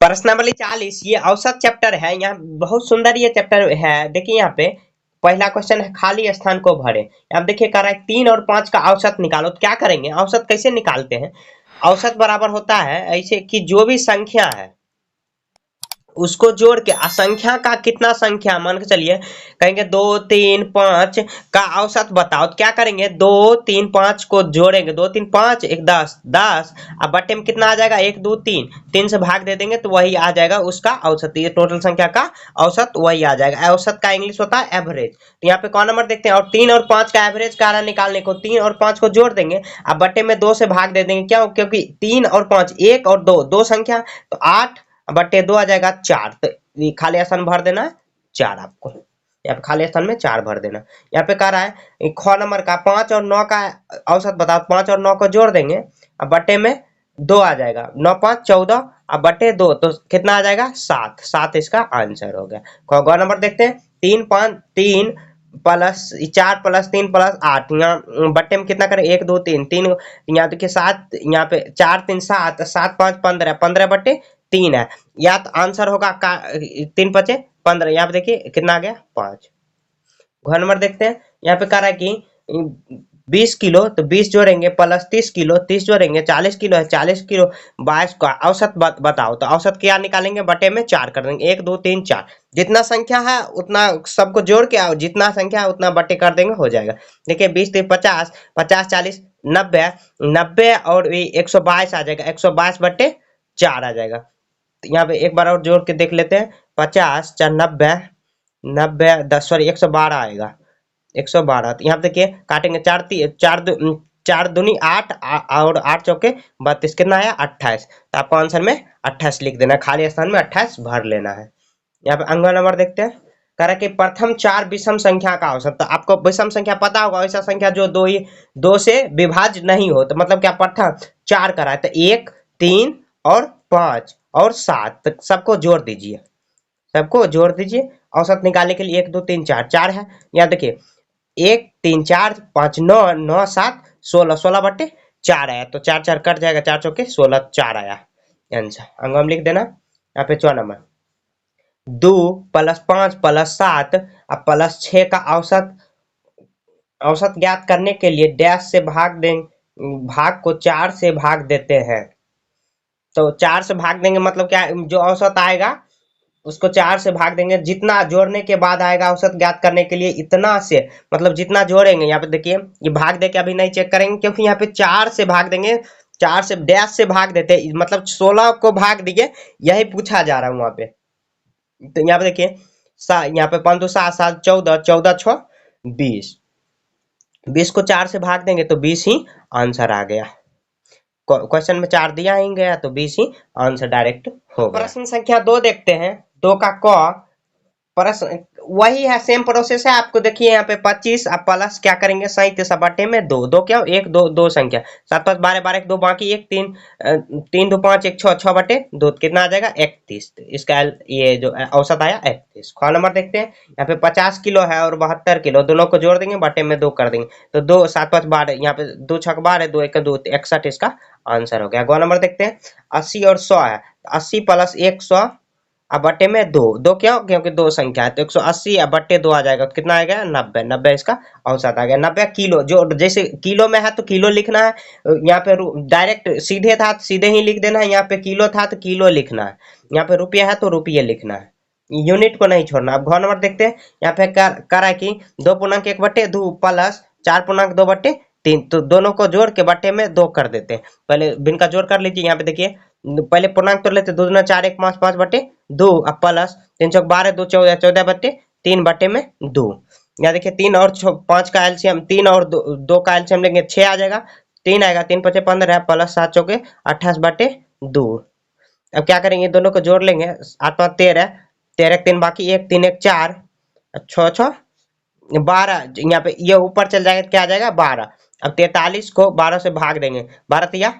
प्रश्न नंबर 40 ये औसत चैप्टर है। यहाँ बहुत सुंदर ये चैप्टर है। देखिए यहाँ पे पहला क्वेश्चन है खाली स्थान को भरे। अब देखिए कह रहा है 3 और 5 का औसत निकालो। तो क्या करेंगे, औसत कैसे निकालते हैं? औसत बराबर होता है ऐसे कि जो भी संख्या है उसको जोड़ के असंख्या का कितना संख्या मान के चलिए, कहेंगे 2 3 5 का औसत बताओ। तो क्या करेंगे, 2 3 5 को जोड़ेंगे, 2 3 5 1 10 10, अब बट्टे में कितना आ जाएगा 1 2 3, 3 से भाग दे देंगे तो वही आ जाएगा उसका औसत। ये टोटल संख्या का औसत वही आ जाएगा। औसत का इंग्लिश होता है एवरेज। तो यहाँ पे कौन नंबर देखते हैं, और 3 और 5 का एवरेज कह रहा है निकालने को। 3 और 5 को जोड़ देंगे, अब बट्टे में 2 से भाग दे देंगे। क्यों? क्योंकि 3 और 5 1 और 2 दो संख्या, तो 8 बट्टे 2 आ जाएगा 4। तो ये खाली स्थान भर देना है 4। आपको यहाँ पे खाली स्थान में 4 भर देना। यहाँ पे कह रहा है ख नंबर का 5 और 9 का औसत बताओ। 5 और 9 को जोड़ देंगे, अब बट्टे में 2 आ जाएगा, 9 5 14, अब बट्टे 2 तो कितना आ जाएगा 7। 7 इसका आंसर हो गया। ग नंबर देखते हैं 3 5 3 प्लस 4 प्लस 3 प्लस 8, यहाँ बट्टे में कितना करें 1 2 3 3, यहाँ देखिए 7, यहाँ पे 4 3 7 7 5 15 15 बट्टे 3 है। या तो आंसर होगा 3 पचे 15। यहाँ पे देखिए कितना आ गया 5। घ नंबर देखते हैं, यहाँ पे कह रहा है कि 20 किलो, तो 20 जोड़ेंगे प्लस 30 किलो, 30 जोड़ेंगे 40 किलो है, 40 किलो 22 का औसत बताओ। तो औसत क्या निकालेंगे, बटे में 4 कर देंगे, 1 2 3 4, जितना संख्या है उतना सबको जोड़ के और जितना संख्या है उतना बटे कर देंगे, हो जाएगा। देखिए 20 3 50, 50 40 90, 90 और 122 आ जाएगा, 122 बटे 4 आ जाएगा। यहाँ पे एक बार और जोड़ के देख लेते हैं, 50 4 90, 90 10 सॉरी 112 आएगा, 112। तो यहाँ पे देखिए काटेंगे, 4 दूनी 8 और 8 चौके 32, कितना आया 28। तो आपको आंसर में 28 लिख देना है, खाली स्थान में 28 भर लेना है। यहाँ पे अंग नंबर देखते हैं, कह रहा है कि प्रथम 4 विषम संख्या का औसत। तो आपको विषम संख्या पता होगा, ऐसा संख्या जो दो से विभाज्य नहीं हो। तो मतलब क्या, प्रथम 4 करा है तो 1 3 और 5 और 7, तो सबको जोड़ दीजिए, सबको जोड़ दीजिए। औसत निकालने के लिए 1 2 3 4 4 है। यहाँ देखिए 1 3 4 5 9 9 7 16, 16 बट्टे 4 आया, तो 4 4 कट जाएगा, 4 चौके 16, 4 आया आंसर। अंग हम लिख देना। यहाँ पे 4 नंबर 2 प्लस 5 प्लस 7 अब प्लस 6 का औसत, औसत ज्ञात करने के लिए डैश से भाग दें, भाग को 4 से भाग देते हैं। तो 4 से भाग देंगे मतलब क्या, जो औसत आएगा उसको 4 से भाग देंगे, जितना जोड़ने के बाद आएगा औसत ज्ञात करने के लिए इतना से, मतलब जितना जोड़ेंगे। यहाँ पे देखिए ये भाग दे के अभी नहीं चेक करेंगे, क्योंकि यहाँ पे 4 से भाग देंगे, 4 से डैश से भाग देते हैं, मतलब 16 को भाग दिए, यही पूछा जा रहा है वहां पे। तो यहाँ पे देखिए यहाँ पे 5 2 7 7 14, 14 6 20, 20 को 4 से भाग देंगे तो 20 ही आंसर आ गया। क्वेश्चन में 4 दिया ही गया तो 20 ही आंसर डायरेक्ट हो गया। प्रश्न संख्या 2 देखते हैं, 2 का क। प्रश्न वही है, सेम प्रोसेस है। आपको देखिए यहाँ पे 25 आप प्लस क्या करेंगे 37 बटे में 2, 2 क्या 1 2 2 संख्या, 7 5 12 12 1 2 बाकी 1 3 3 2 5 1 6 6 बटे 2, कितना आ जाएगा 31। इसका ये जो औसत आया 31। ख नंबर देखते हैं, यहाँ पे 50 किलो है और 72 किलो, दोनों को जोड़ देंगे बटे में 2 कर देंगे, तो 2 7 5 12, यहाँ पे 2 6 12 2 1 2 61 इसका आंसर हो गया। ग नंबर देखते हैं, 80 और 100 है, 80 प्लस 100 अब बटे में 2, 2 क्यों, क्योंकि 2 संख्या है, तो 180 अब बटे 2 आ जाएगा, तो कितना आएगा 90, 90 इसका औसत आ गया। 90 किलो, जो जैसे किलो में है तो किलो लिखना है, यहाँ पे डायरेक्ट सीधे था तो सीधे ही लिख देना है, यहाँ पे किलो था तो किलो लिखना है, यहाँ पे रुपया है तो रुपये लिखना है, यूनिट को नहीं छोड़ना। अब घ नंबर देखते हैं, यहाँ पे करा है कि 2.1 बटे 2 प्लस 4.2 बटे 3, तो दोनों को जोड़ के बटे में 2 कर देते हैं। पहले बिन का जोड़ कर लीजिए, यहाँ पे देखिए पहले पूर्णांक तोड़ लेते, 2 दूना 4 1 5 5 बटे 2, अब प्लस 3 चौक 12 2 14 14 बटे 3 बटे में 2। यहाँ देखिए 3 और 5 का एलसीएम, 3 और 2 का एलसीएम लेंगे 6 आ जाएगा, 3 आएगा, 3 5 15 प्लस 7 चौके 28 बटे 2। अब क्या करेंगे, दोनों को जोड़ लेंगे, 8 5 13, 13 3 बाकी 1 3 1 4 6 6 12, यहाँ पे ये ऊपर चल जाएगा, क्या आ जाएगा 12। अब 43 को 12 से भाग देंगे, 12 तिया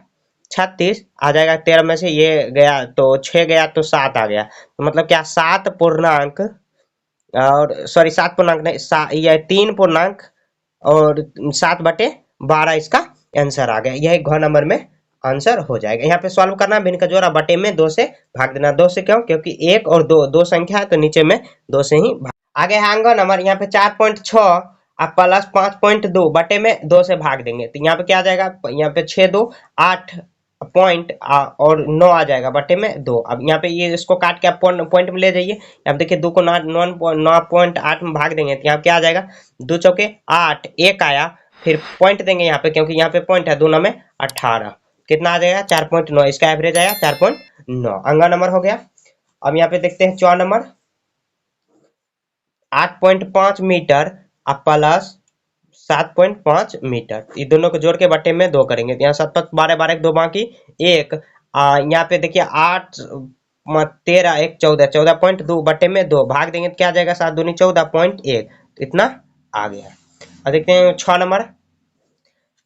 36 आ जाएगा, 13 में से ये गया तो 6 गया तो 7 आ गया, तो मतलब क्या 7 पूर्णांक और सॉरी 7 पूर्णांक नहीं, ये 3 पूर्णांक और 7 बटे 12 इसका आंसर आ गया। यही घ नंबर में आंसर हो जाएगा। यहाँ पे सॉल्व करना, भिन्न का जोड़ा बटे में 2 से भाग देना। 2 से क्यों? क्योंकि 1 और 2 दो संख्या है तो नीचे में 2 से ही भाग। आगे है अंक नंबर, यहाँ पे 4.6 आप प्लस 5.2 बटे में 2 से भाग देंगे तो यहाँ पे क्या आ जाएगा? यहाँ पे 6 2 8 पॉइंट और 9 आ जाएगा बटे में 2। अब यहाँ पे ये इसको काट के आप पॉइंट में ले जाइए। अब देखिए 2 को 9.8 में भाग देंगे तो यहाँ क्या आ जाएगा? 2 चौके 8, 1 आया, फिर पॉइंट देंगे यहाँ पे क्योंकि यहाँ पे पॉइंट है, 2 9 में 18, कितना आ जाएगा? 4.9, इसका एवरेज आया 4.9। अंगा नंबर हो गया। अब यहाँ पे देखते हैं 4 नंबर, 8.5 मीटर अब प्लस 7.5 मीटर, ये दोनों को जोड़ के बटे में 2 करेंगे तो यहाँ 7 5 12 12 2 बाकी 1। यहाँ पे देखिए 8 13 1 14 14.2 बटे में 2 भाग देंगे तो क्या आ जाएगा? 7 दूनी 14.1, तो इतना आ गया। अब देखते हैं 6 नंबर।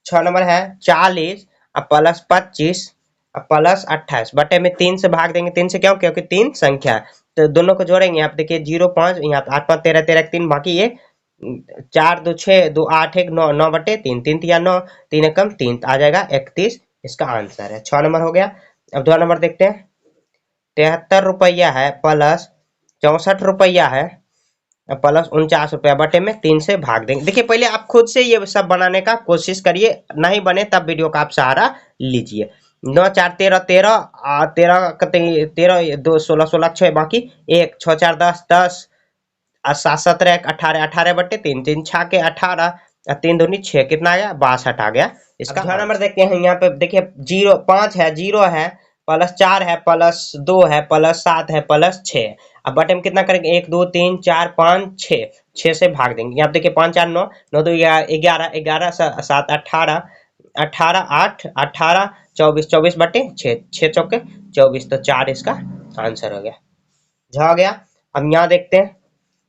6 नंबर है 40 अब प्लस 25 अब प्लस 28 बटे में 3 से भाग देंगे। 3 से क्यों? क्योंकि 3 संख्या है तो दोनों को जोड़ेंगे। यहाँ पे देखिए 0 5, यहाँ पे 8 5 13 13 3 बाकी 1, 4 2 6 2 8 1 9 9 बटे 3, 3 तिया 9, 3 एकम 3 आ जाएगा 31, इसका आंसर है। 6 नंबर हो गया। अब 2 नंबर देखते हैं, 73 रुपया है प्लस 64 रुपया है प्लस 49 रुपया बटे में 3 से भाग देंगे। देखिए पहले आप खुद से ये सब बनाने का कोशिश करिए, नहीं बने तब वीडियो का आप सहारा लीजिए। 9 4 13 13 13 13 2 16 16 6 बाकी 1 6 4 10 10 7 17 18 18 बटे 3 3 6 के 18 3 दूनी 6, कितना आ गया? 62 आ गया। इसका नंबर देखते हैं। यहाँ पे देखिए 0 5 है, 0 है प्लस 4 है प्लस 2 है प्लस 7 है प्लस 6। अब बटे में कितना करेंगे? 1 2 3 4 5 6, 6 से भाग देंगे। यहाँ देखिए 5 4 9 9 2 11 11 7 18 18 8 18 24 24 बटे 6 6 चौके 24, तो 4 इसका आंसर हो गया। जा गया। अब यहाँ देखते हैं,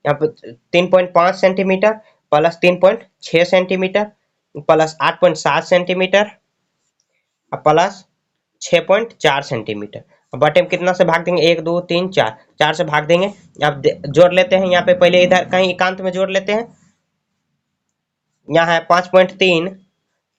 यहाँ पे 3.5 centimetre plus 3.6 centimetre plus 8.7 centimetre plus 6.4 centimetre. अब बटे में कितना से भाग देंगे? 1 2 3 4, 4 से भाग देंगे। अब जोड़ लेते हैं। यहाँ पे पहले इधर कहीं एकांत में जोड़ लेते हैं। यहाँ है 5.3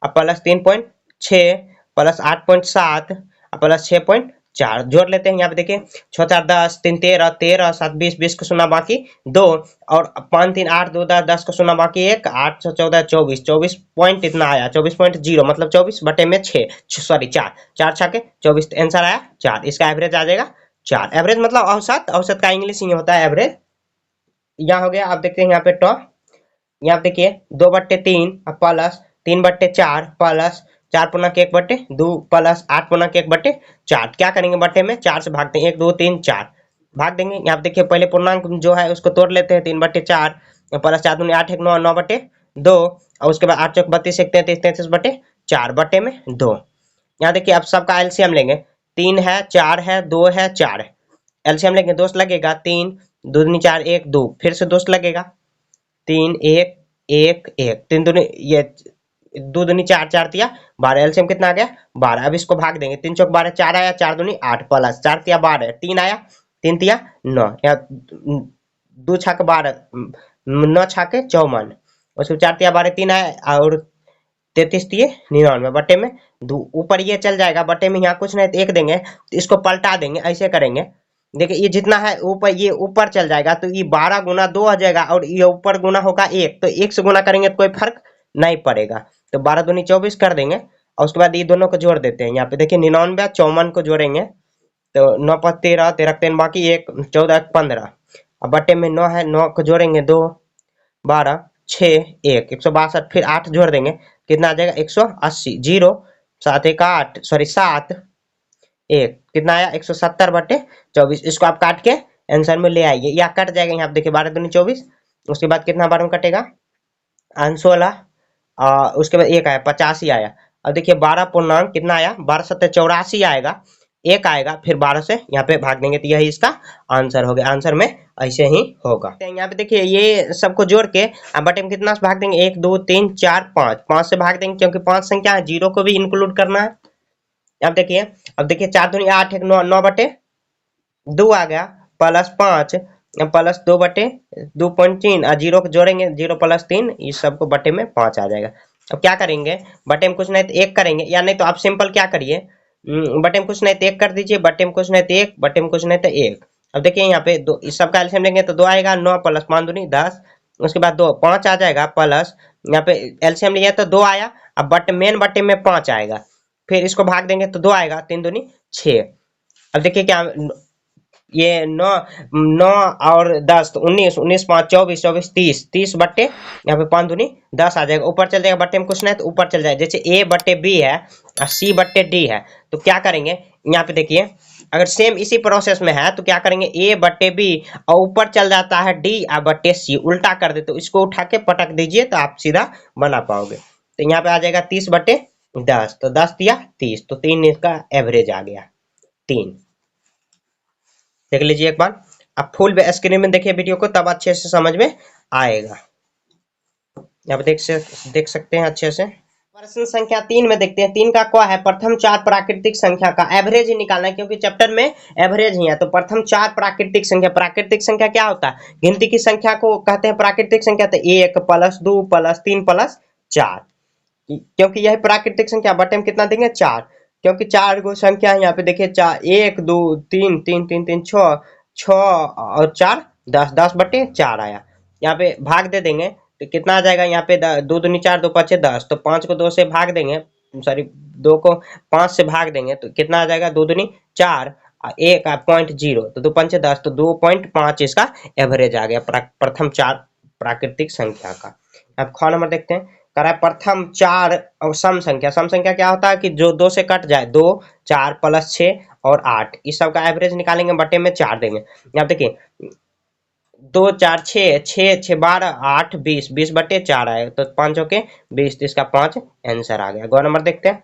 प्लस 3.6 प्लस 8.7 प्लस 6.4 जोड़ लेते हैं। यहाँ पे देखिए 6 4 10 3 13 13 7 20 20 को सुना बाकी 2 और 5 3 8 2 10 10 को सुना बाकी 1 8 14 24 24 पॉइंट इतना आया 24.0 मतलब 24 बटे में 6 सॉरी 4 4 6 के 24, आंसर आया 4, इसका एवरेज आ जाएगा 4। एवरेज मतलब औसत, औसत का इंग्लिश ही होता है एवरेज। यहाँ हो गया। आप देखते हैं यहाँ पे टॉप, यहाँ देखिए 2 बट्टे 3 प्लस 3 बट्टे 4 प्लस 4 पूर्णांक 1 बट्टे 2 प्लस 8 पूर्णांक 1 बट्टे 4, क्या करेंगे? बट्टे में 4 से भागते हैं। 1 2 3 4 भाग देंगे। यहाँ देखिए पहले पूर्णांक जो है उसको तोड़ लेते हैं। 3 बट्टे 4 प्लस 4 दूनी 8 1 9 9 बट्टे 2 और उसके बाद 8 चौक 32 1 33 33 बट्टे 4 बट्टे में 2। यहाँ देखिए अब सबका एलसीएम लेंगे। 3 है 4 है 2 है 4 है, एलसीएम लेंगे, दोस्त लगेगा 3 2 दूनी 4 1 2, फिर से दोस्त लगेगा 3 1 1 1 3 दूनी ये 2 दूनी 4 4 तिया 12, एलसीएम कितना आ गया? 12। अब इसको भाग देंगे। 3 चौक 12 4 आया, 4 दूनी 8 प्लस 4 तिया 12 3 आया, 3 तिया 9, यहाँ 2 छक 12 9 छके 54, उसको 4 तिया 12 3 आया और 33 तिये 99 बटे में 2। ऊपर ये चल जाएगा, बटे में यहाँ कुछ नहीं तो 1 देंगे, तो इसको पलटा देंगे, ऐसे करेंगे। देखिए ये जितना है ऊपर, ये ऊपर चल जाएगा तो ये 12 गुना 2 आ जाएगा और ये ऊपर गुना होगा 1, तो 1 से गुना करेंगे तो कोई फर्क नहीं पड़ेगा, तो 12 दूनी 24 कर देंगे और उसके बाद ये दोनों को जोड़ देते हैं। यहाँ पे देखिए 99 54 को जोड़ेंगे तो 9 5 13 13 3 बाकी 1 14 15, अब बटे में 9 है, 9 को जोड़ेंगे 2 12 6 1 162, फिर 8 जोड़ देंगे, कितना आ जाएगा? 180 0 7 1 8 सॉरी 7 1 कितना आया? 170 बटे 24। इसको आप काट के आंसर में ले आइए, या कट जाएगा। यहाँ देखिए 12 दूनी 24, उसके बाद कितना 12 में कटेगा? 16, उसके बाद 1 आया 85 आया। अब देखिए 12 पूर्णांक कितना आया? 12 सत्ते 84 आएगा, 1 आएगा, फिर 12 से यहाँ पे भाग देंगे तो यही इसका आंसर हो गया। आंसर में ऐसे ही होगा। यहाँ पे देखिए ये सबको जोड़ के अब बटे में कितना से भाग देंगे? 1 2 3 4 5, 5 से भाग देंगे क्योंकि 5 संख्या है, 0 को भी इंक्लूड करना है। अब देखिए 4 दूनी 8 1 9 9 बटे 2 आ गया प्लस 5 प्लस 2 बटे 2.3 और 0 को जोड़ेंगे 0 प्लस 3, इस सबको बटे में 5 आ जाएगा। अब क्या करेंगे? बटे में कुछ नहीं तो 1 करेंगे, या नहीं तो आप सिंपल क्या करिए, बटे में कुछ नहीं तो 1 कर दीजिए, बटे में कुछ नहीं तो 1, बटे में कुछ नहीं तो 1। अब देखिए यहाँ पे दो, इस सबका एलसीएम लेंगे तो 2 आएगा, 9 प्लस 5 दूनी 10, उसके बाद 2 5 आ जाएगा, प्लस यहाँ पे एलसीएम लिया तो 2 आया। अब मेन बटे में 5 आएगा, फिर इसको भाग देंगे तो 2 आएगा, 3 दूनी 6। अब देखिए क्या, ये 9 9 और 10 तो 19, 19 5 24, 24 30, 30 बट्टे यहाँ पे 5 दूनी 10 आ जाएगा। ऊपर चल जाएगा, बट्टे में कुछ नहीं तो ऊपर चल जाएगा। जैसे ए बट्टे बी है और सी बट्टे डी है, तो क्या करेंगे यहाँ पे देखिए, अगर सेम इसी प्रोसेस में है तो क्या करेंगे, ए बट्टे बी और ऊपर चल जाता है डी और बट्टे सी, उल्टा कर दे तो इसको उठा के पटक दीजिए तो आप सीधा बना पाओगे। तो यहाँ पे आ जाएगा 30 बट्टे 10, तो 10 दिया 30, तो 3 इसका एवरेज आ गया 3। देख लीजिए एक बार, आप फुल स्क्रीन में देखिए वीडियो को, तब अच्छे से समझ में आएगा। यहाँ पे देख सकते हैं अच्छे से। प्रश्न संख्या 3 में देखते हैं। 3 का क्या है, प्रथम 4 प्राकृतिक संख्या का एवरेज ही निकालना है, क्योंकि चैप्टर में एवरेज ही है। तो प्रथम 4 प्राकृतिक संख्या, प्राकृतिक संख्या क्या होता है, गिनती की संख्या को कहते हैं प्राकृतिक संख्या। तो 1 प्लस 2 प्लस 3 प्लस 4, क्योंकि यह प्राकृतिक संख्या। बटे में कितना देंगे 4, क्योंकि 4 गो संख्या है यहाँ पे देखिए, 4 1 2 3 3 3 3 6 6 और 4 10, 10 बटे 4 आया। यहाँ पे भाग दे देंगे तो कितना आ जाएगा, यहाँ पे 2 दूनी 4 2 5 10, तो 5 को 2 से भाग देंगे, सॉरी 2 को 5 से भाग देंगे तो कितना आ जाएगा, 2 दूनी 4 1 0.0, तो 2 5 10, तो 2.5 इसका एवरेज आ गया प्रथम 4 प्राकृतिक संख्या का। अब ख नंबर देखते हैं, करा प्रथम 4 और सम संख्या। सम संख्या क्या होता है कि जो 2 से कट जाए, 2 4 प्लस 6 और 8, इस सब का एवरेज निकालेंगे, बटे में 4 देंगे। यहाँ देखिए 2 4 6 6 6 12 8 20, 20 बटे 4 आए, तो 5 के 20, तो इसका 5 आंसर आ गया। गौ नंबर देखते हैं,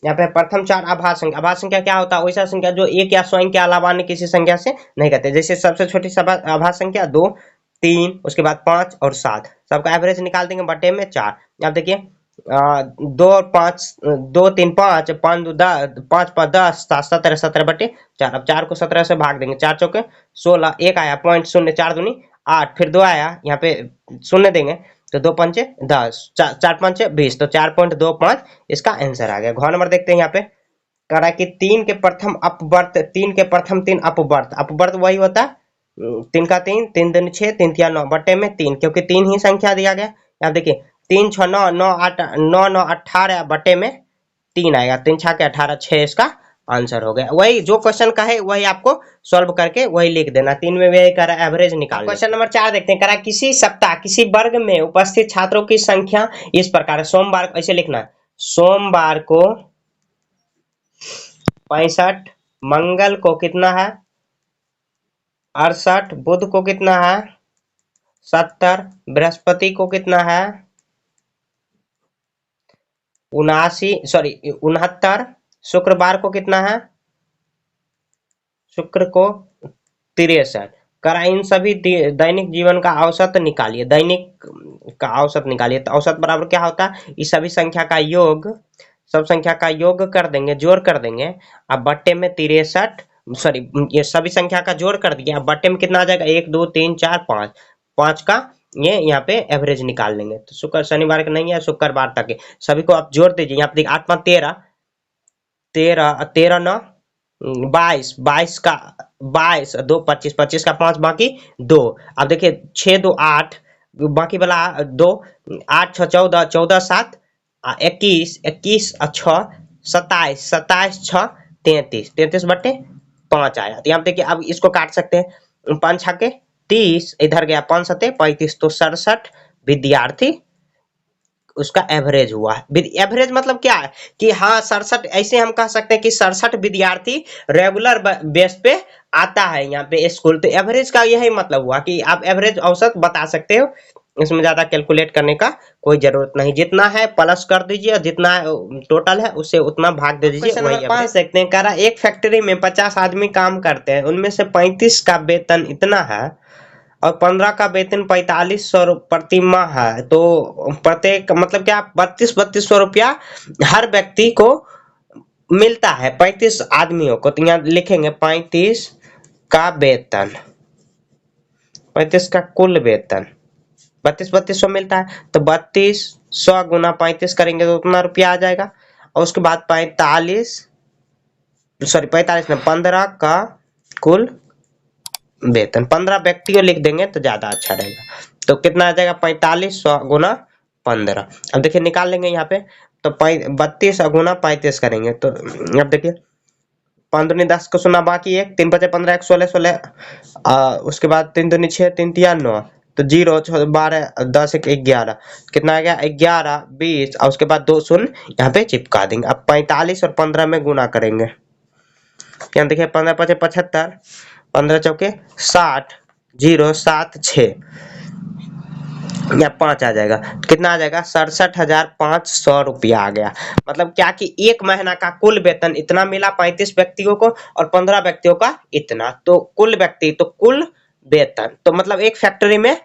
यहाँ पे प्रथम 4 आभाज्य संख्या। आभाज्य संख्या क्या होता है, वैसा संख्या जो एक या स्वयं के अलावा अन्य किसी संख्या से नहीं कहते। जैसे सबसे छोटी आभाज्य संख्या 2 3, उसके बाद 5 और 7, सबका एवरेज निकाल देंगे, बटे में 4। अब देखिए 2 और 5, 2 3 5 5 2 10, 5 5 10, 7 17, 17 बटे 4। अब 4 को 17 से भाग देंगे, 4 चौके 16, 1 आया 0.0, 4 दूनी 8, फिर 2 आया, यहाँ पे शून्य देंगे तो 2 पंचे 10, 4 पंचे 20, तो 4.25 इसका आंसर आ गया। घ नंबर देखते हैं, यहाँ पे कह रहा है कि 3 के प्रथम अपवर्त, 3 के प्रथम 3 अपवर्त। अपवर्त वही होता है 3 का 3, 3 दूनी 6, 3 तिया 9, बटे में 3, क्योंकि 3 ही संख्या दिया गया। यहाँ देखिए 3 6 9 9 8 9 9 18, बटे में 3 आएगा, 3 6 के 18, 6 इसका आंसर हो गया। वही जो क्वेश्चन का है वही आपको सॉल्व करके वही लिख देना। 3 में वही करा एवरेज निकाल। क्वेश्चन नंबर 4 देखते हैं, करा किसी सप्ताह किसी वर्ग में उपस्थित छात्रों की संख्या इस प्रकार है। सोमवार ऐसे लिखना है, सोमवार को 65, मंगल को कितना है 68, बुध को कितना है 70, बृहस्पति को कितना है 69, शुक्रवार को कितना है, शुक्र को 63। करा इन सभी दैनिक जीवन का औसत निकालिए। दैनिक का औसत निकालिए, तो औसत बराबर क्या होता है, इस सभी संख्या का योग, सब संख्या का योग कर देंगे, जोड़ कर देंगे। अब बट्टे में 63, सॉरी ये सभी संख्या का जोड़ कर दिया, अब बट्टे में कितना आ जाएगा 1 2 3 4 5, 5 का ये यहाँ पे एवरेज निकाल लेंगे। तो शुक्र शनिवार का नहीं है, शुक्रवार तक है, सभी को आप जोड़ दीजिए। यहाँ पे देखिए 8 5 13, 13 13 9 22, 22 का 22, 2 25, 25 का 5 बाकी 2। अब देखिए 6 2 8, बाकी वाला 2, 8 6 14, 14 7 21, 21 6 27, 27 6 33, 33 बटे 5 आया। तो यहाँ देखिए अब इसको काट सकते हैं, 5 6 के 30, इधर गया 5 7 35, तो 67 विद्यार्थी उसका एवरेज हुआ है। एवरेज मतलब क्या है कि हाँ 67, ऐसे हम कह सकते हैं कि 67 विद्यार्थी रेगुलर बेस पे आता है यहाँ पे स्कूल। तो एवरेज का यही मतलब हुआ कि आप एवरेज औसत बता सकते हो, इसमें ज्यादा कैलकुलेट करने का कोई जरूरत नहीं, जितना है प्लस कर दीजिए, जितना टोटल है उससे उतना भाग दे दीजिए। वही 5 देखते हैं, कह रहा एक फैक्ट्री में 50 आदमी काम करते हैं, उनमें से 35 का वेतन इतना है और 15 का वेतन 4500 प्रति माह है। तो प्रत्येक मतलब क्या 3200 रुपया हर व्यक्ति को मिलता है, 35 आदमियों को। तो यहाँ लिखेंगे 35 का वेतन, 35 का कुल वेतन 3200 मिलता है, तो 3200 गुना 35 करेंगे तो उतना रुपया आ जाएगा। और उसके बाद 45 सॉरी 45 में 15 का कुल वेतन, 15 व्यक्तियों लिख देंगे तो ज्यादा अच्छा रहेगा। तो कितना आ जाएगा 4500 गुना 15। अब देखिए निकाल लेंगे यहाँ पे, तो 32 गुना 35 करेंगे तो अब देखिए 5 दूनी 10 को सुना बाकी एक 3 5 15 1 16 16 उसके बाद 3 दूनी 6 3 3 9 तो 0 12 10 1 11 कितना आ गया 11 20 और उसके बाद 2 शून्य यहाँ पे चिपका देंगे। अब 45 और 15 में गुना करेंगे, यहाँ देखिए 15 5 75 15 चौके 60 0 7 6 या 5 आ जाएगा, कितना आ जाएगा 67,500 रुपया आ गया। मतलब क्या कि एक महीना का कुल वेतन इतना मिला 35 व्यक्तियों को और 15 व्यक्तियों का इतना, तो कुल व्यक्ति तो कुल वेतन तो मतलब एक फैक्ट्री में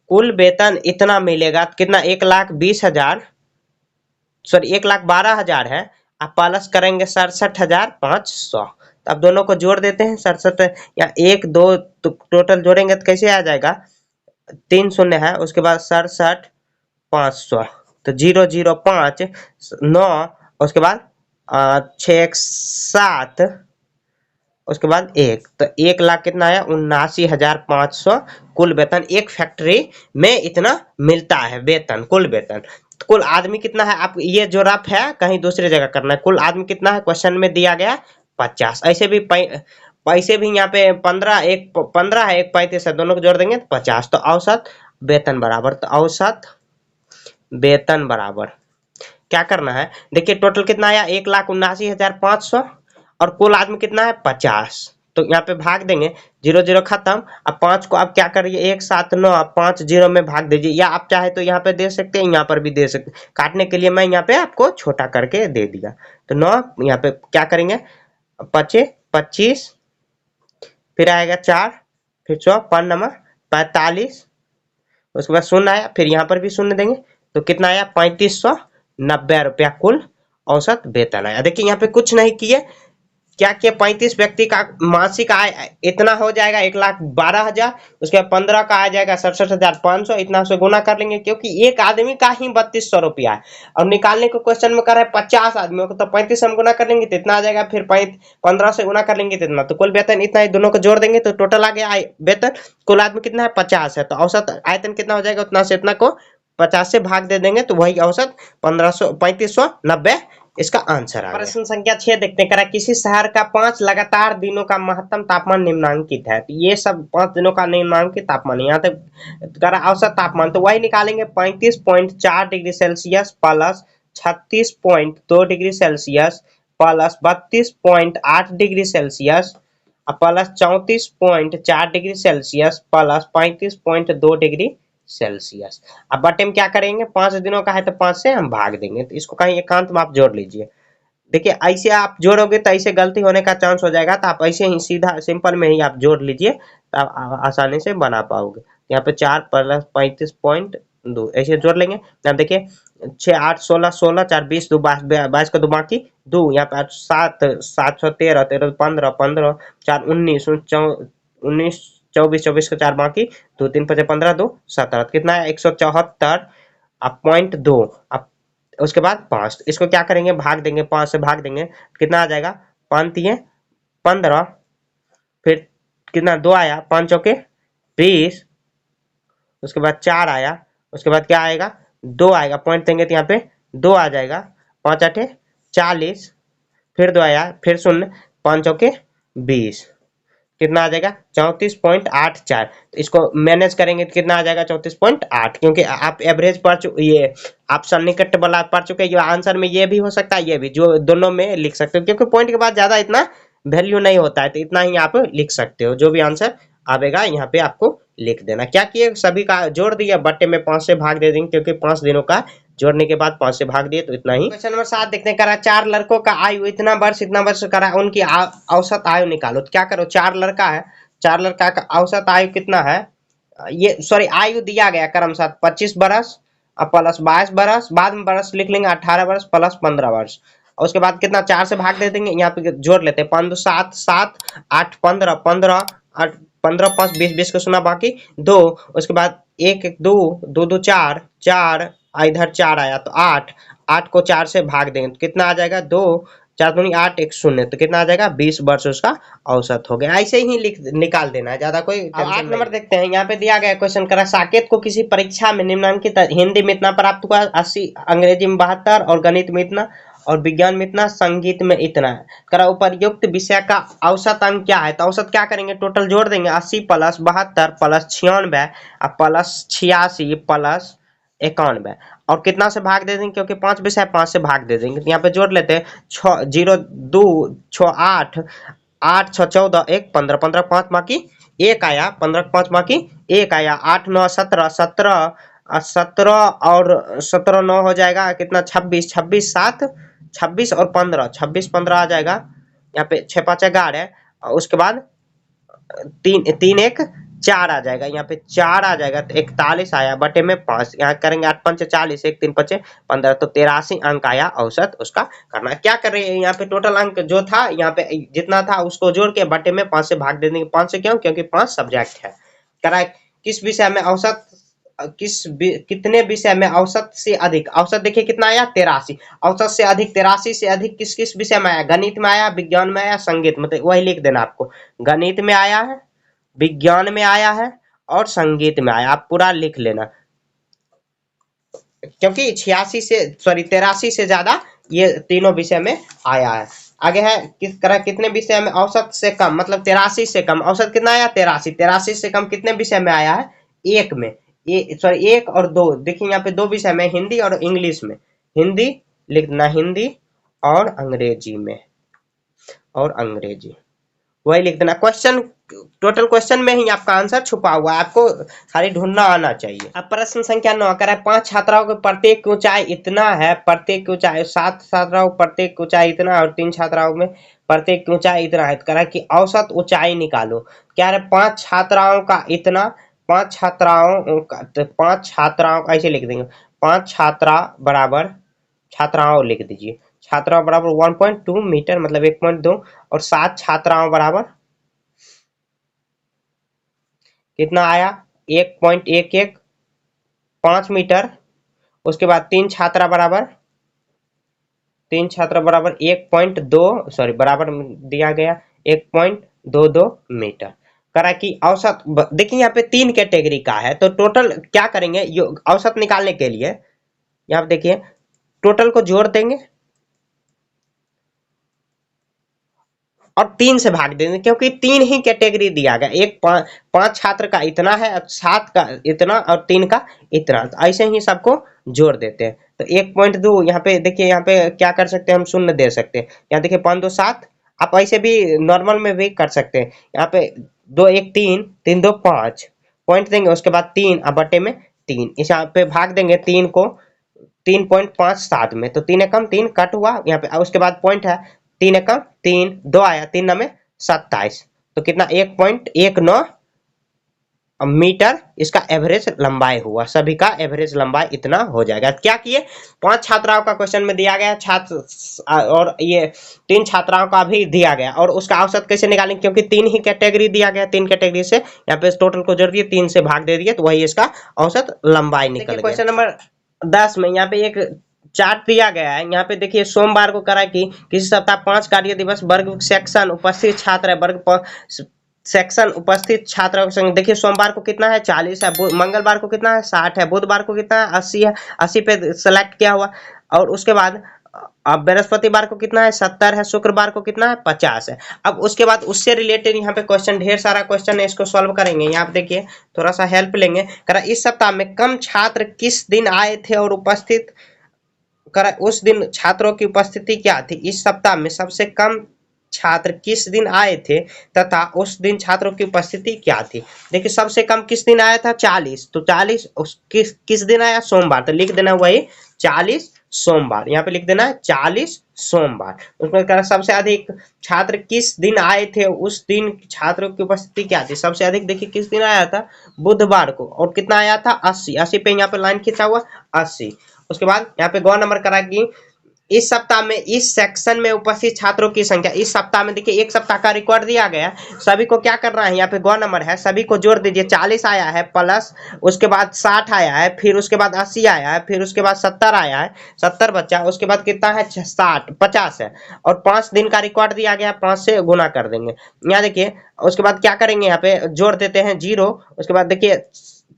कुल वेतन इतना मिलेगा, कितना 1,20,000 सॉरी 1,12,000 है, आप प्लस करेंगे 67,500। तो अब दोनों को जोड़ देते हैं 67 या 1 2 तो टोटल जोड़ेंगे तो कैसे आ जाएगा 3 शून्य है, उसके बाद 67,500 तो 005 9 उसके बाद 6 1 7 उसके बाद 1 तो 1,00,000 कितना आया 79,500 कुल वेतन एक फैक्ट्री में इतना मिलता है वेतन कुल वेतन। तो कुल आदमी कितना है, आप ये जो रफ है कहीं दूसरी जगह करना है, कुल आदमी कितना है क्वेश्चन में दिया गया 50। ऐसे भी पैसे भी यहाँ पे 15 एक 15 है एक 35 है, दोनों को जोड़ देंगे तो 50। तो औसत वेतन बराबर, तो औसत वेतन बराबर क्या करना है देखिए टोटल कितना आया 1,79,500 और कुल आदमी कितना है 50, तो यहाँ पे भाग देंगे 0 0 खत्म। अब 5 को आप क्या करिए 1 7 9 5 0 में भाग दीजिए, या आप चाहे तो यहाँ पे दे सकते हैं यहाँ पर भी दे सकते, काटने के लिए मैं यहाँ पे आपको छोटा करके दे दिया। तो 9 यहाँ पे क्या करेंगे 25 25 फिर आएगा 4 फिर 100 5 नमा 45 उसके बाद शून्य आया, फिर यहाँ पर भी शून्य देंगे तो कितना आया 3590 रुपया कुल औसत वेतन आया। देखिए यहाँ पे कुछ नहीं किए, क्या किया 35 व्यक्ति का मासिक आय इतना हो जाएगा 1,12,000, उसके बाद 15 का आ जाएगा 67,500, इतना से गुना कर लेंगे क्योंकि एक आदमी का ही 3200 रुपया है और निकालने को क्वेश्चन में कर रहा है 50 आदमियों को, तो 35 हम गुना कर लेंगे तो इतना आ जाएगा, फिर 15 से गुना कर लेंगे तो इतना, तो कुल वेतन इतना है, दोनों को जोड़ देंगे तो टोटल आ गया वेतन कुल आदमी कितना है 50 है, तो औसत आयतन कितना हो जाएगा उतना से इतना को 50 से भाग दे देंगे तो वही औसत 3590 इसका आंसर आ गया। प्रश्न संख्या 6 देखते हैं, किसी शहर का 5 लगातार दिनों का महत्तम तापमान निम्नांकित है, तो ये सब 5 दिनों का निम्नांकित तापमान यहाँ तक करा औसत तापमान, तो वही निकालेंगे 35.4 degree Celsius plus 36.2 degree Celsius plus 32.8 degree Celsius plus 34.4 degree Celsius plus 35.2 degree Celsius. अब बटे में क्या करेंगे 5 दिनों का है तो 5 से हम भाग देंगे, तो इसको कहीं एकांत में आप जोड़ लीजिए। देखिए ऐसे आप जोड़ोगे तो ऐसे गलती होने का चांस हो जाएगा, तो आप ऐसे ही सीधा सिंपल में ही आप जोड़ लीजिए तो आप आसानी से बना पाओगे। यहाँ पे 4 प्लस 35.2 ऐसे जोड़ लेंगे। अब देखिए 6 8 16 16 4 20 2 22 का 2 बाकी 2 यहाँ पे 7 713 13 15 15 4 19 19 24 24 का 4 बाकी 2 3 5 15 2 17 कितना है 174 अब 0.2 अब उसके बाद 5, इसको क्या करेंगे भाग देंगे 5 से भाग देंगे कितना आ जाएगा 5 3 15 फिर कितना 2 आया 5 चौके 20 उसके बाद 4 आया उसके बाद क्या आएगा 2 आएगा, पॉइंट देंगे तो यहाँ पे 2 आ जाएगा 5 8 40 फिर 2 आया फिर 0 5 चौके 20 कितना आ जाएगा 34.84, तो इसको मैनेज करेंगे तो कितना आ जाएगा 34.8, क्योंकि आप एवरेज पढ़ चुके ये आप सन्निकट वाला पढ़ चुके हैं, आंसर में ये भी हो सकता है ये भी, जो दोनों में लिख सकते हो क्योंकि पॉइंट के बाद ज्यादा इतना वैल्यू नहीं होता है, तो इतना ही आप लिख सकते हो, जो भी आंसर आएगा यहाँ पे आपको लिख देना। क्या किए सभी का जोड़ दिया बट्टे में 5 से भाग दे देंगे क्योंकि 5 दिनों का जोड़ने के बाद 5 से भाग दिए तो इतना ही। क्वेश्चन नंबर 7 देखते हैं, करा 4 लड़कों का आयु इतना वर्ष करा उनकी औसत आयु निकालो, तो क्या करो 4 लड़का है 4 लड़का का औसत आयु कितना है, ये सॉरी आयु दिया गया क्रम साथ 25 बरस अब प्लस 22 बरस, बाद में बरस लिख लेंगे 18 वर्ष प्लस 15 वर्ष, और उसके बाद कितना 4 से भाग दे देंगे, यहाँ पे जोड़ लेते हैं 5 2 7 7 8 15 15 8 15 5 20 20 को सुना बाकी 2, उसके बाद 1 1 2 2 2 4 4 इधर 4 आया तो 8 8 को 4 से भाग देंगे तो कितना आ जाएगा 2 4 दूनी 8 1 0, तो कितना आ जाएगा 20 वर्ष उसका औसत हो गया। ऐसे ही निकाल देना है, ज्यादा कोई। अब 8 नंबर देखते हैं। यहाँ पे दिया गया क्वेश्चन करा, साकेत को किसी परीक्षा में निम्नलिखित हिंदी में इतना प्राप्त हुआ, 80, अंग्रेजी में 72 और गणित में इतना और विज्ञान में इतना, संगीत में इतना है। करा उपर्युक्त विषय का औसत अंक क्या है, तो औसत क्या करेंगे, टोटल जोड़ देंगे, 80 प्लस 72 प्लस 96 प्लस 86 प्लस 91 और कितना से भाग दे देंगे, क्योंकि 5 विषय 5 से भाग दे देंगे। यहाँ पे जोड़ लेते हैं, 6 0 2 6 8 8 6 14 1 15 15 5 बाकी 1 आया, 15 5 बाकी 1 आया, 8 9 17 17 17 और 17 9 हो जाएगा कितना, 26 26 7 26 और 15 26 15 आ जाएगा। यहाँ पे 6 5 11 और उसके बाद 3 3 1 4 आ जाएगा, यहाँ पे 4 आ जाएगा, तो 41 आया बटे में 5। यहाँ करेंगे 8 5 40 1 3 5 15, तो 83 अंक आया औसत उसका करना। क्या कर रहे हैं, यहाँ पे टोटल अंक जो था, यहाँ पे जितना था उसको जोड़ के बटे में 5 से भाग दे देंगे। 5 से क्यों, क्योंकि 5 सब्जेक्ट है। करा किस विषय में औसत, कितने विषय में औसत से अधिक, औसत देखिए कितना आया 83, औसत से अधिक 83 से अधिक किस किस विषय में आया, गणित में आया, विज्ञान में आया, संगीत, मतलब वही लिख देना आपको, गणित में आया है, विज्ञान में आया है और संगीत में आया, आप पूरा लिख लेना, क्योंकि 83 से ज्यादा ये तीनों विषय में आया है। आगे है किस तरह कितने विषय में औसत से कम, मतलब 83 से कम, औसत कितना आया 83 से कम कितने विषय में आया है, एक में, एक और दो, देखिए यहाँ पे दो विषय में, हिंदी और इंग्लिश में, हिंदी लिखना, हिंदी और अंग्रेजी में, और अंग्रेजी वही लिख देना। क्वेश्चन, टोटल क्वेश्चन में ही आपका आंसर छुपा हुआ है, आपको खाली ढूंढना आना चाहिए। अब प्रश्न संख्या 9 करा है, 5 छात्राओं के प्रत्येक ऊंचाई इतना है, प्रत्येक ऊंचाई 7 छात्राओं प्रत्येक ऊंचाई इतना और 3 छात्राओं में प्रत्येक ऊंचाई इतना है। करा कि औसत ऊंचाई निकालो। क्या है, 5 छात्राओं का इतना, 5 छात्राओं का, तो 5 छात्राओं ऐसे लिख देंगे, 5 छात्रा बराबर, छात्राओं लिख दीजिए, छात्राओं बराबर 1.2 मीटर मतलब 1.2 और 7 छात्राओं बराबर कितना आया 1.115 मीटर। उसके बाद 3 छात्रा बराबर 1.2 सॉरी बराबर दिया गया 1.22 मीटर। करा कि औसत, देखिए यहाँ पे 3 कैटेगरी का है, तो टोटल क्या करेंगे औसत निकालने के लिए, यहाँ पे देखिए टोटल को जोड़ देंगे और 3 से भाग देंगे, क्योंकि 3 ही कैटेगरी दिया गया, एक 5 छात्र का इतना है, 7 का इतना और 3 का इतना, तो ऐसे ही सबको जोड़ देते हैं। तो 1.2 यहाँ पे देखिए, यहाँ पे क्या कर सकते हैं हम, शून्य दे सकते हैं। यहाँ देखिए 5 2 7, आप ऐसे भी नॉर्मल में भी कर सकते हैं। यहाँ पे 2 1 3 3 2 5 पॉइंट देंगे, उसके बाद 3 और बटे में 3, इस यहाँ पे भाग देंगे 3 को 3.57 में, तो 3 एकम 3 कट हुआ यहाँ पे, उसके बाद पॉइंट है 3 एकम 3 2 आया, 3 9 में 27, तो कितना 1.19 मीटर इसका एवरेज लंबाई हुआ, सभी का एवरेज लंबाई इतना हो जाएगा। क्या किए, 5 छात्राओं का क्वेश्चन में दिया गया, छात्र और ये 3 छात्राओं का भी दिया गया, और उसका औसत कैसे निकालेंगे, क्योंकि 3 ही कैटेगरी दिया गया, 3 कैटेगरी से यहाँ पे टोटल को जोड़ दिए, 3 से भाग दे दिए, तो वही इसका औसत लंबाई निकल गया। क्वेश्चन नंबर 10 में यहाँ पे एक चार्ट दिया गया है। यहाँ पे देखिए सोमवार को करा कि किसी सप्ताह 5 कार्य दिवस वर्ग सेक्शन उपस्थित छात्र है, वर्ग सेक्शन उपस्थित छात्रों के संग, देखिए सोमवार को कितना है 40 है, मंगलवार को कितना है 60 है, बुधवार को कितना है 80 है, 80 पे सेलेक्ट किया हुआ, और उसके बाद अब बृहस्पतिवार को कितना है 70 है, शुक्रवार को कितना है 50 है। अब उसके बाद उससे रिलेटेड यहाँ पे क्वेश्चन, ढेर सारा क्वेश्चन है, इसको सॉल्व करेंगे। यहाँ पे देखिए थोड़ा सा हेल्प लेंगे। करा इस सप्ताह में कम छात्र किस दिन आए थे और उपस्थित, करा उस दिन छात्रों की उपस्थिति क्या थी। इस सप्ताह में सबसे कम छात्र किस दिन आए थे तथा उस दिन छात्रों की उपस्थिति क्या थी। देखिए सबसे कम किस दिन आया था 40, तो 40 किस दिन आया सोमवार, तो लिख देना वही 40 सोमवार, यहाँ पे लिख देना है 40 सोमवार। उसमें कहा सबसे अधिक छात्र किस दिन आए थे, उस दिन छात्रों की उपस्थिति क्या थी। सबसे अधिक देखिए किस दिन आया था बुधवार को, और कितना आया था 80, 80 पे यहाँ पे लाइन खींचा हुआ 80। उसके बाद यहाँ पे गौ नंबर करा कि इस सप्ताह में इस सेक्शन में उपस्थित छात्रों की संख्या, इस सप्ताह में देखिए एक सप्ताह का रिकॉर्ड दिया गया, सभी को क्या करना है, यहाँ पे गौ नंबर है, सभी को जोड़ दीजिए। 40 आया है प्लस उसके बाद 60 आया है, फिर उसके बाद 80 आया है, फिर उसके बाद 70 आया है, 70 बच्चा, उसके बाद कितना है 60 50 है, और 5 दिन का रिकॉर्ड दिया गया, 5 से गुना कर देंगे। यहाँ देखिए उसके बाद क्या करेंगे, यहाँ पे जोड़ देते हैं 0, उसके बाद देखिए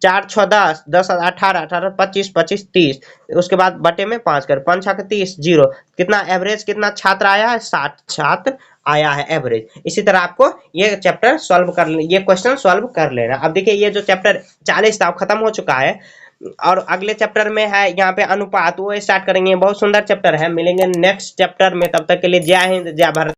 4 6 10 10 18 18 25 25 30, उसके बाद बटे में 5 कर 5 6 30 0, कितना एवरेज कितना छात्र आया है, 60 छात्र आया है एवरेज। इसी तरह आपको ये चैप्टर सॉल्व कर ये क्वेश्चन सॉल्व कर लेना। अब देखिए ये जो चैप्टर 40 था खत्म हो चुका है, और अगले चैप्टर में है यहाँ पे अनुपात, वो स्टार्ट करेंगे। बहुत सुंदर चैप्टर है, मिलेंगे नेक्स्ट चैप्टर में, तब तक के लिए जय हिंद जय भारत।